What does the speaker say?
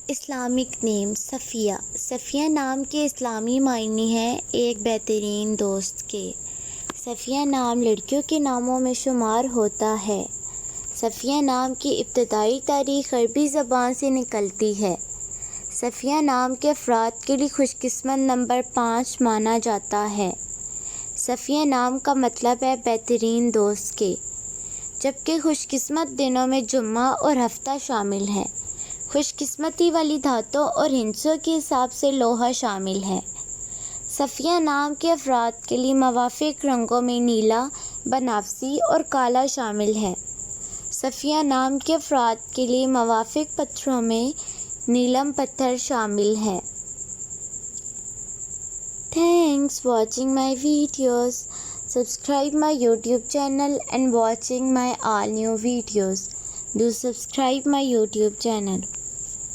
Islamic نیم صفیہ۔ صفیہ نام کے اسلامی معنی ہے ایک بہترین دوست کے۔ صفیہ نام لڑکیوں کے ناموں میں شمار ہوتا ہے۔ صفیہ نام کی ابتدائی تاریخ عربی زبان سے نکلتی ہے۔ صفیہ نام کے افراد کے لیے خوش قسمت نمبر 5 مانا جاتا ہے۔ صفیہ نام کا مطلب ہے بہترین دوست کے، جبکہ خوش قسمت دنوں میں جمعہ اور ہفتہ شامل ہے۔ خوش قسمتی والی دھاتوں اور ہندسوں کے حساب سے لوہا شامل ہے۔ صفیہ نام کے افراد کے لیے موافق رنگوں میں نیلا، بنفسجی اور کالا شامل ہے۔ صفیہ نام کے افراد کے لیے موافق پتھروں میں نیلم پتھر شامل ہے۔ Thanks watching my videos. Subscribe my YouTube channel and watching my all new videos. Do subscribe my YouTube channel.